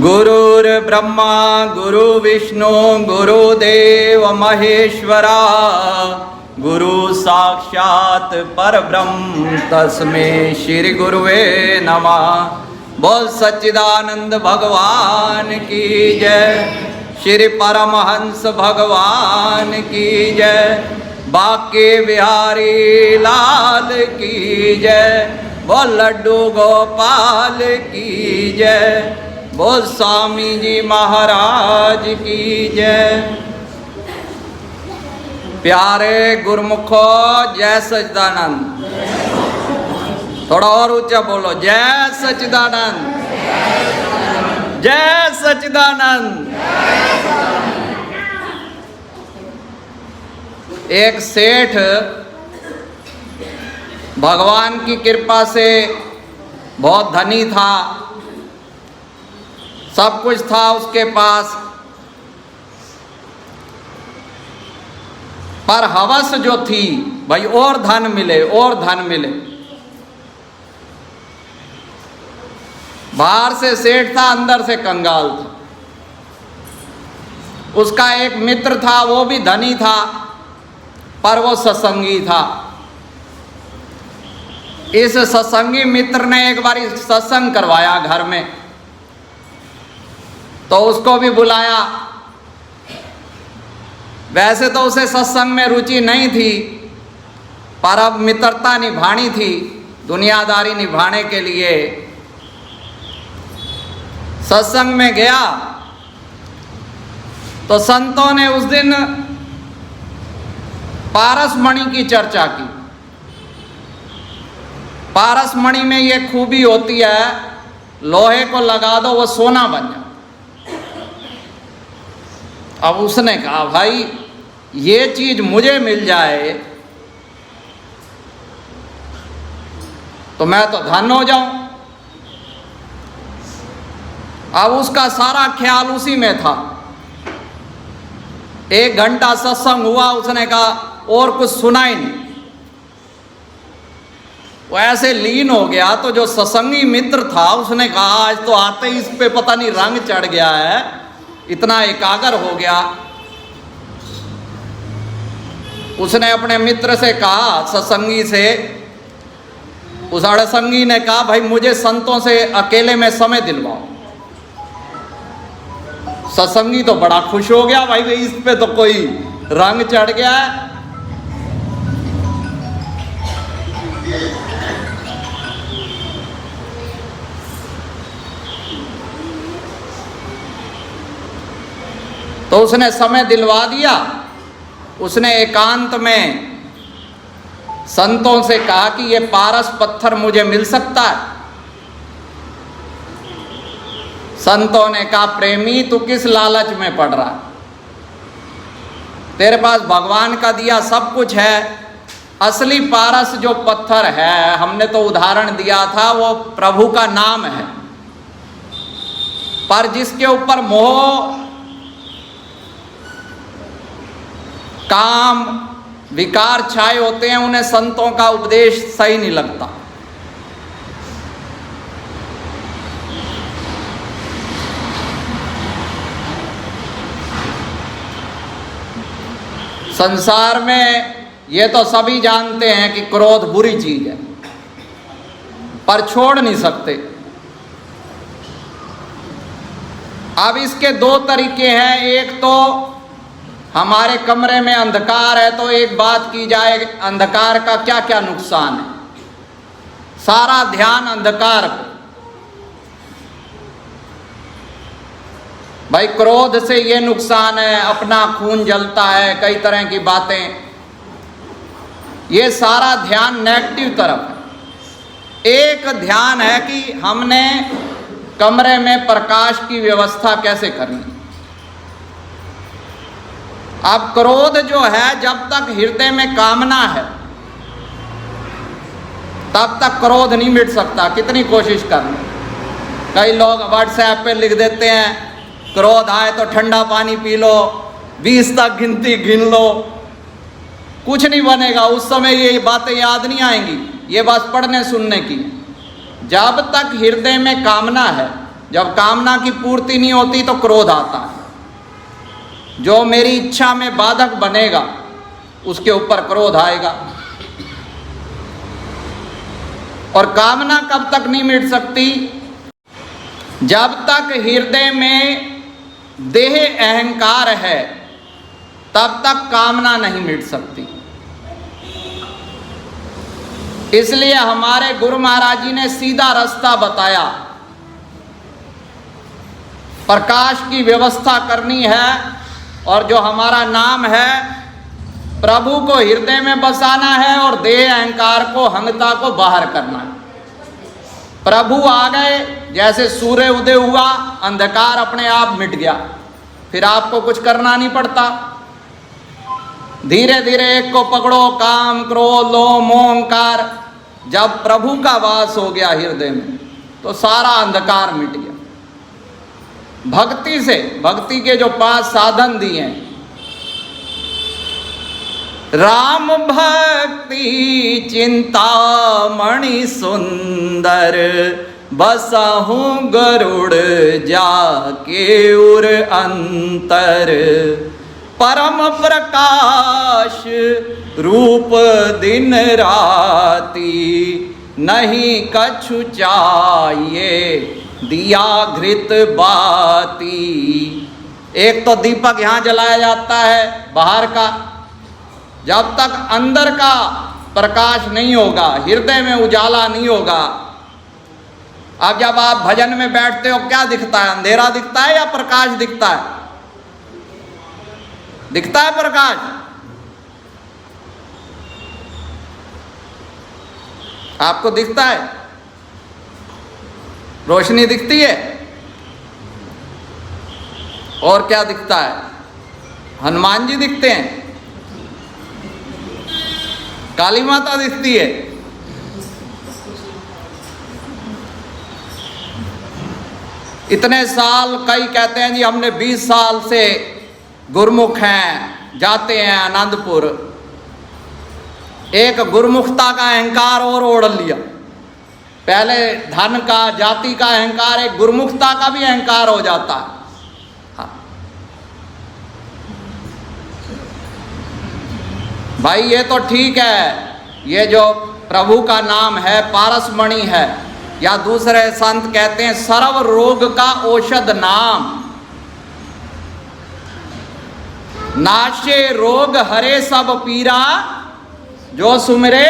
गुरुर्ब्रह्मा गुरुविष्णु गुरुदेव महेश्वरा गुरु साक्षात परब्रह्म तस्मै श्री गुरुवे नमः। बोल सच्चिदानंद भगवान की जय, श्री परमहंस भगवान की जय, बाके बिहारी लाल की जय, बोल लड्डू गोपाल की जय, बोल स्वामी जी महाराज की जय। प्यारे गुरुमुखो जय सच्चिदानंद। थोड़ा और ऊंचा बोलो, जय सच्चिदानंद, जय सच्चिदानंद। एक सेठ भगवान की कृपा से बहुत धनी था, सब कुछ था उसके पास, पर हवस जो थी भाई और धन मिले और धन मिले। बाहर से सेठ था, अंदर से कंगाल था। उसका एक मित्र था, वो भी धनी था, पर वो सत्संगी था। इस सत्संगी मित्र ने एक बार सत्संग करवाया घर में, तो उसको भी बुलाया। वैसे तो उसे सत्संग में रुचि नहीं थी, पर अब मित्रता निभानी थी, दुनियादारी निभाने के लिए सत्संग में गया। तो संतों ने उस दिन पारसमणि की चर्चा की। पारसमणि में ये खूबी होती है, लोहे को लगा दो वो सोना बन जाए। अब उसने कहा भाई ये चीज मुझे मिल जाए तो मैं तो धन हो जाऊं। अब उसका सारा ख्याल उसी में था। 1 घंटा सत्संग हुआ, उसने कहा और कुछ सुना ही नहीं। वो ऐसे लीन हो गया। तो जो सत्संगी मित्र था उसने कहा आज तो आते ही इस पे पता नहीं रंग चढ़ गया है, इतना एकाग्र हो गया। उसने अपने मित्र से कहा, सत्संगी से, उस अड़संगी ने कहा भाई मुझे संतों से अकेले में समय दिलवाओ। सत्संगी तो बड़ा खुश हो गया, भाई इस पे तो कोई रंग चढ़ गया है। तो उसने समय दिलवा दिया। उसने एकांत में संतों से कहा कि ये पारस पत्थर मुझे मिल सकता है। संतों ने कहा प्रेमी तू किस लालच में पड़ रहा, तेरे पास भगवान का दिया सब कुछ है। असली पारस जो पत्थर है, हमने तो उदाहरण दिया था, वो प्रभु का नाम है। पर जिसके ऊपर मोह, काम, विकार छाए होते हैं, उन्हें संतों का उपदेश सही नहीं लगता। संसार में ये तो सभी जानते हैं कि क्रोध बुरी चीज है, पर छोड़ नहीं सकते। अब इसके 2 तरीके हैं। एक तो हमारे कमरे में अंधकार है, तो एक बात की जाए अंधकार का क्या क्या नुकसान है। सारा ध्यान अंधकार पे। भाई क्रोध से ये नुकसान है, अपना खून जलता है, कई तरह की बातें, ये सारा ध्यान नेगेटिव तरफ है। एक ध्यान है कि हमने कमरे में प्रकाश की व्यवस्था कैसे करनी। अब क्रोध जो है, जब तक हृदय में कामना है तब तक क्रोध नहीं मिट सकता, कितनी कोशिश करना। कई लोग व्हाट्सएप पे लिख देते हैं क्रोध आए तो ठंडा पानी पी लो, 20 तक गिनती गिन लो, कुछ नहीं बनेगा। उस समय ये बातें याद नहीं आएंगी, ये बस पढ़ने सुनने की। जब तक हृदय में कामना है जब कामना की पूर्ति नहीं होती तो क्रोध आता है। जो मेरी इच्छा में बाधक बनेगा उसके ऊपर क्रोध आएगा। और कामना कब तक नहीं मिट सकती? जब तक हृदय में देह अहंकार है तब तक कामना नहीं मिट सकती। इसलिए हमारे गुरु महाराज जी ने सीधा रास्ता बताया। प्रकाश की व्यवस्था करनी है और जो हमारा नाम है प्रभु को हृदय में बसाना है और देह अहंकार को, अहंता को बाहर करना है। प्रभु आ गए, जैसे सूर्य उदय हुआ, अंधकार अपने आप मिट गया, फिर आपको कुछ करना नहीं पड़ता। धीरे धीरे एक को पकड़ो, काम, क्रोध, लोभ, मोह, अहंकार। जब प्रभु का वास हो गया हृदय में तो सारा अंधकार मिट गया। भक्ति से, भक्ति के जो 5 साधन दिए हैं, राम भक्ति चिंतामणि सुंदर, बसहु गरुड़ जाके उर अंतर, परम प्रकाश रूप दिन राती, नहीं कछु चाहिए दिया घृत बाती। एक तो दीपक यहाँ जलाया जाता है बाहर का, जब तक अंदर का प्रकाश नहीं होगा, हृदय में उजाला नहीं होगा। अब जब आप भजन में बैठते हो क्या दिखता है? अंधेरा दिखता है या प्रकाश दिखता है? दिखता है प्रकाश। आपको दिखता है? रोशनी दिखती है? और क्या दिखता है? हनुमान जी दिखते हैं, काली माता दिखती है। इतने साल, कई कहते हैं जी हमने 20 साल से गुरमुख हैं, जाते हैं आनंदपुर। एक गुरमुखता का अहंकार और ओढ़ लिया। पहले धन का, जाति का अहंकार, एक गुरमुखता का भी अहंकार हो जाता है। हाँ। भाई ये तो ठीक है, ये जो प्रभु का नाम है पारसमणि है, या दूसरे संत कहते हैं सर्व रोग का औषध नाम, नाशे रोग हरे सब पीरा जो सुमिरे।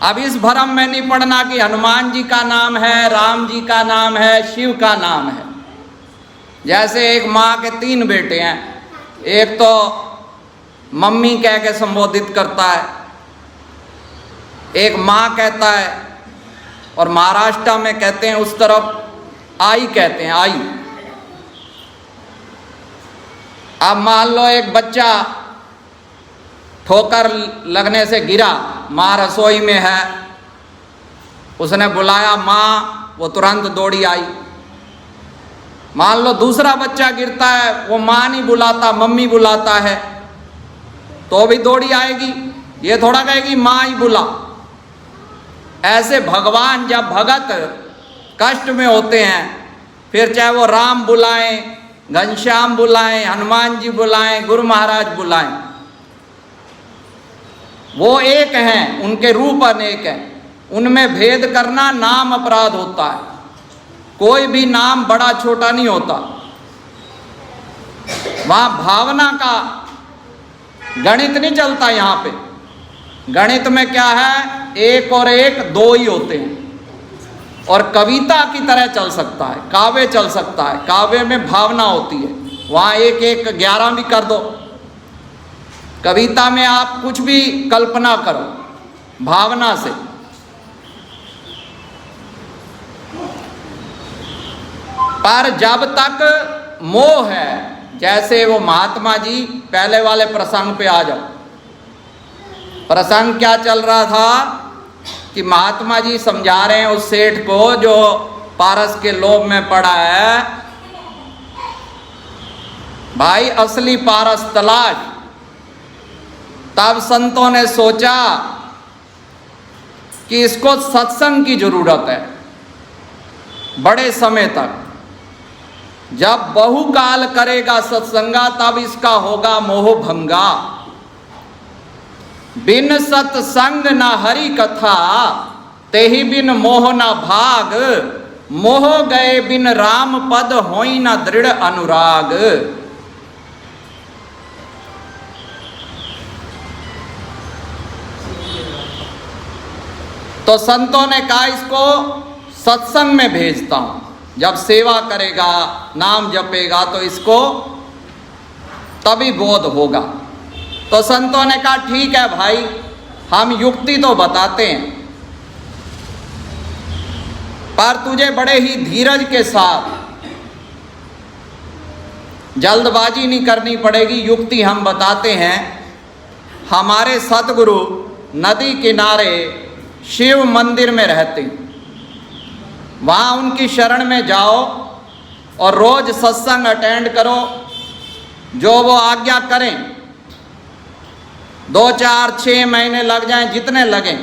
अब इस भ्रम में नहीं पड़ना कि हनुमान जी का नाम है, राम जी का नाम है, शिव का नाम है। जैसे एक माँ के 3 बेटे हैं, एक तो मम्मी कह के संबोधित करता है, एक माँ कहता है, और महाराष्ट्र में कहते हैं उस तरफ आई कहते हैं, आई। अब मान लो एक बच्चा ठोकर लगने से गिरा, माँ रसोई में है, उसने बुलाया माँ, वो तुरंत दौड़ी आई। मान लो दूसरा बच्चा गिरता है, वो माँ नहीं बुलाता, मम्मी बुलाता है, तो भी दौड़ी आएगी। ये थोड़ा कहेगी माँ ही बुला। ऐसे भगवान जब भगत कष्ट में होते हैं, फिर चाहे वो राम बुलाएं, घनश्याम बुलाएं, हनुमान जी बुलाएं, गुरु महाराज बुलाएं, वो एक हैं, उनके रूप अनेक हैं। उनमें भेद करना नाम अपराध होता है। कोई भी नाम बड़ा छोटा नहीं होता, वहाँ भावना का गणित नहीं चलता। यहाँ पे गणित में क्या है, 1 और 1 2 ही होते हैं। और कविता की तरह चल सकता है, काव्य चल सकता है, काव्य में भावना होती है, वहाँ 1 1 11 भी कर दो। कविता में आप कुछ भी कल्पना करो भावना से। पर जब तक मोह है, जैसे वो महात्मा जी, पहले वाले प्रसंग पे आ जाओ। प्रसंग क्या चल रहा था कि महात्मा जी समझा रहे हैं उस सेठ को जो पारस के लोभ में पड़ा है, भाई असली पारस तलाश। तब संतों ने सोचा कि इसको सत्संग की जरूरत है। बड़े समय तक। जब बहुकाल करेगा सत्संगा तब इसका होगा मोह भंगा। बिन सत्संग न हरि कथा तेहि बिन मोह न भाग। मोह गए बिन राम पद होई न दृढ़ अनुराग। तो संतों ने कहा इसको सत्संग में भेजता हूं। जब सेवा करेगा, नाम जपेगा तो इसको तभी बोध होगा। तो संतों ने कहा ठीक है भाई, हम युक्ति तो बताते हैं, पर तुझे बड़े ही धीरज के साथ, जल्दबाजी नहीं करनी पड़ेगी। युक्ति हम बताते हैं। हमारे सतगुरु नदी किनारे शिव मंदिर में रहते हैं, वहाँ उनकी शरण में जाओ और रोज सत्संग अटेंड करो, जो वो आज्ञा करें। 2, 4, 6 महीने लग जाएं, जितने लगें।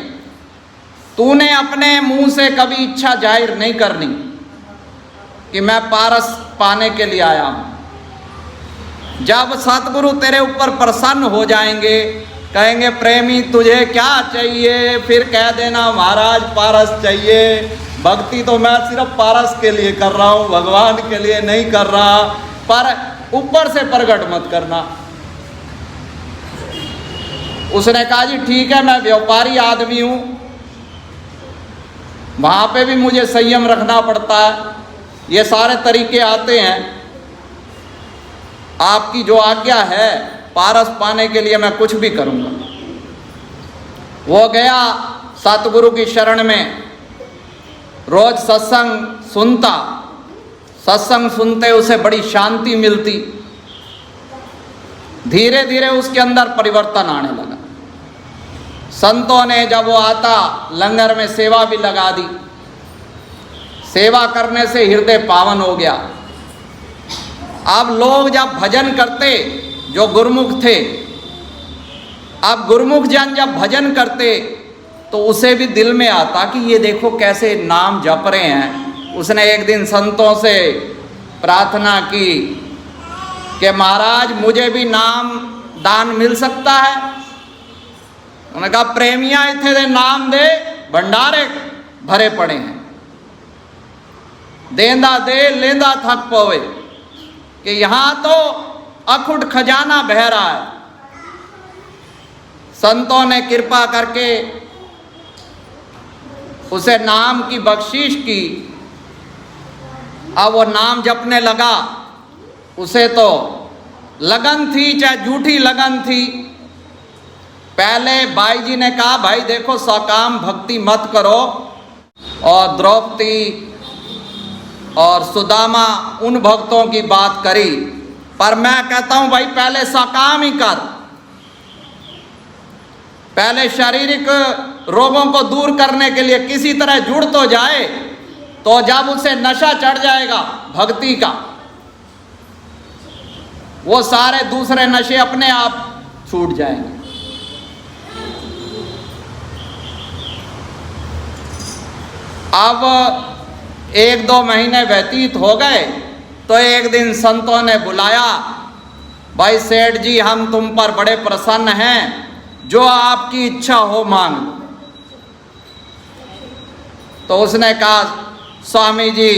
तूने अपने मुंह से कभी इच्छा जाहिर नहीं करनी कि मैं पारस पाने के लिए आया हूं। जब सतगुरु तेरे ऊपर प्रसन्न हो जाएंगे, कहेंगे प्रेमी तुझे क्या चाहिए, फिर कह देना महाराज पारस चाहिए। भक्ति तो मैं सिर्फ पारस के लिए कर रहा हूं, भगवान के लिए नहीं कर रहा, पर ऊपर से प्रकट मत करना। उसने कहा जी ठीक है, मैं व्यापारी आदमी हूं, वहां पे भी मुझे संयम रखना पड़ता है, ये सारे तरीके आते हैं। आपकी जो आज्ञा है, पारस पाने के लिए मैं कुछ भी करूंगा। वो गया सतगुरु की शरण में, रोज सत्संग सुनता। सत्संग सुनते उसे बड़ी शांति मिलती। धीरे धीरे उसके अंदर परिवर्तन आने लगा। संतों ने जब वो आता, लंगर में सेवा भी लगा दी। सेवा करने से हृदय पावन हो गया। अब लोग जब भजन करते, जो गुरुमुख थे, अब गुरुमुख जन जब भजन करते तो उसे भी दिल में आता कि ये देखो कैसे नाम जप रहे हैं। उसने एक दिन संतों से प्रार्थना की कि महाराज मुझे भी नाम दान मिल सकता है। उन्होंने कहा प्रेमिया इथे दे नाम दे, भंडारे भरे पड़े हैं, देंदा दे लेंदा थक पवे, कि यहां तो अखुट खजाना बह रहा है। संतों ने कृपा करके उसे नाम की बख्शीश की। अब वो नाम जपने लगा। उसे तो लगन थी, चाहे झूठी लगन थी। पहले भाई जी ने कहा भाई देखो सकाम भक्ति मत करो, और द्रौपदी और सुदामा उन भक्तों की बात करी, पर मैं कहता हूं भाई पहले सकाम ही कर। पहले शारीरिक रोगों को दूर करने के लिए किसी तरह जुड़ तो जाए, तो जब उसे नशा चढ़ जाएगा भक्ति का, वो सारे दूसरे नशे अपने आप छूट जाएंगे। अब 1-2 महीने व्यतीत हो गए तो एक दिन संतों ने बुलाया, भाई सेठ जी हम तुम पर बड़े प्रसन्न हैं, जो आपकी इच्छा हो मांग। तो उसने कहा स्वामी जी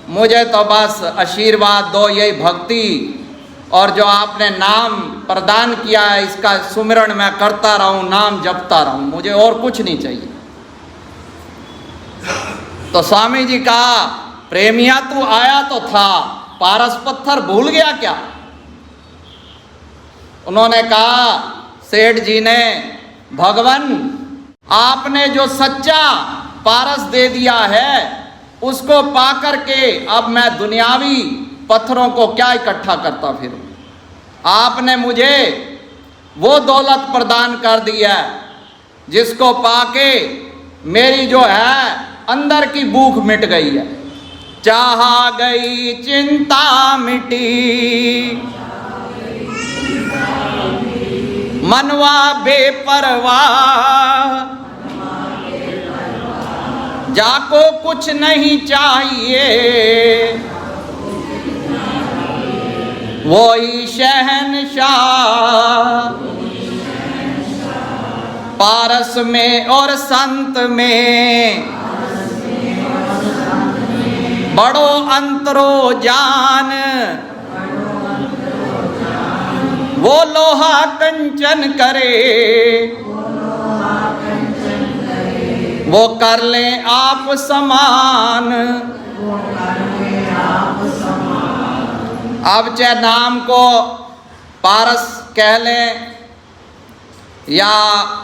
मुझे तो बस आशीर्वाद दो, यही भक्ति और जो आपने नाम प्रदान किया है इसका सुमिरन मैं करता रहूं, नाम जपता रहूं, मुझे और कुछ नहीं चाहिए। तो स्वामी जी कहा प्रेमिया तू आया तो था, पारस पत्थर भूल गया क्या? उन्होंने कहा सेठ जी ने, भगवान आपने जो सच्चा पारस दे दिया है उसको पाकर के अब मैं दुनियावी पत्थरों को क्या इकट्ठा करता फिरूं। आपने मुझे वो दौलत प्रदान कर दी है जिसको पाके मेरी जो है अंदर की भूख मिट गई है। चाहा गई चिंता मिटी, मनवा बेपरवाह, जाको कुछ नहीं चाहिए, वही शहंशाह, पारस में और संत में बड़ो अंतरो जान, वो लोहा कंचन करे, वो कर ले आप समान। अब चाहे नाम को पारस कह लें या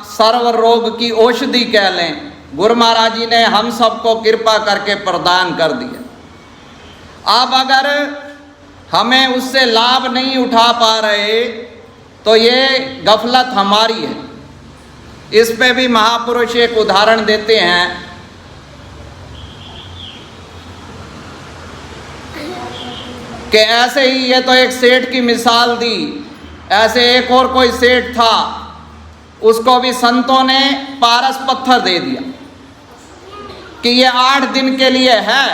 सर्व रोग की औषधि कह लें, गुरु महाराज जी ने हम सबको कृपा करके प्रदान कर दिया। अब अगर हमें उससे लाभ नहीं उठा पा रहे तो ये गफलत हमारी है। इस पे भी महापुरुष एक उदाहरण देते हैं कि ऐसे ही, ये तो एक सेठ की मिसाल दी, ऐसे एक और कोई सेठ था, उसको भी संतों ने पारस पत्थर दे दिया कि ये 8 दिन के लिए है,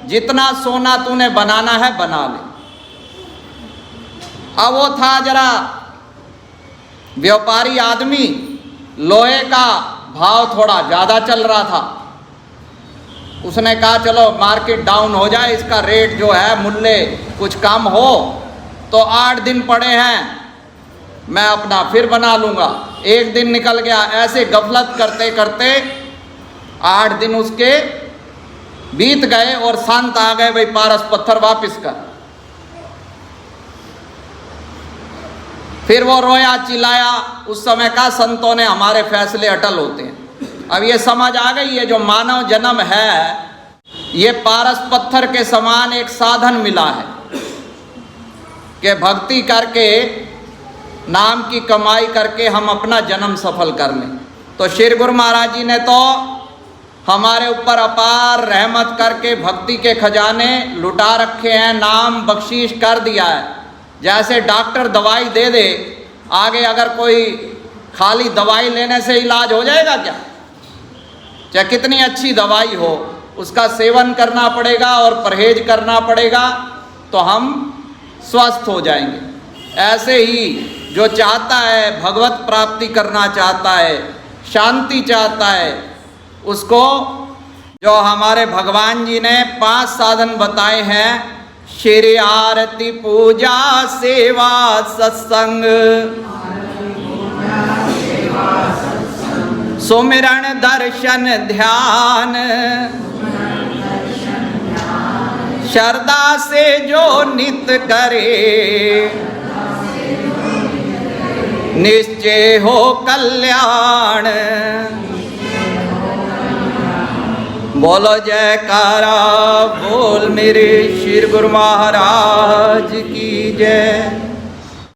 जितना सोना तूने बनाना है बना ले। अब वो था जरा व्यापारी आदमी, लोहे का भाव थोड़ा ज़्यादा चल रहा था। उसने कहा चलो मार्केट डाउन हो जाए, इसका रेट जो है मूल्य कुछ कम हो, तो 8 दिन पड़े हैं, मैं अपना फिर बना लूँगा। 1 दिन निकल गया, ऐसे गफलत करते करते 8 दिन उसके बीत गए और संत आ गए, भाई पारस पत्थर वापस कर। फिर वो रोया चिल्लाया। उस समय का संतों ने हमारे फैसले अटल होते हैं। अब ये समझ आ गई है जो मानव जन्म है ये पारस पत्थर के समान एक साधन मिला है कि भक्ति करके, नाम की कमाई करके हम अपना जन्म सफल कर लें। तो श्री गुरु महाराज जी ने तो हमारे ऊपर अपार रहमत करके भक्ति के खजाने लुटा रखे हैं, नाम बख्शीश कर दिया है। जैसे डॉक्टर दवाई दे दे, आगे अगर कोई खाली दवाई लेने से इलाज हो जाएगा क्या? चाहे कितनी अच्छी दवाई हो, उसका सेवन करना पड़ेगा और परहेज करना पड़ेगा तो हम स्वस्थ हो जाएंगे। ऐसे ही जो चाहता है भगवत प्राप्ति करना चाहता है, शांति चाहता है, उसको जो हमारे भगवान जी ने 5 साधन बताए हैं, श्री आरती पूजा सेवा सत्संग, सुमिरन दर्शन ध्यान, श्रद्धा से जो नित करे, निश्चय हो कल्याण। बोलो जयकारा बोल मेरे श्री गुरु महाराज की जय।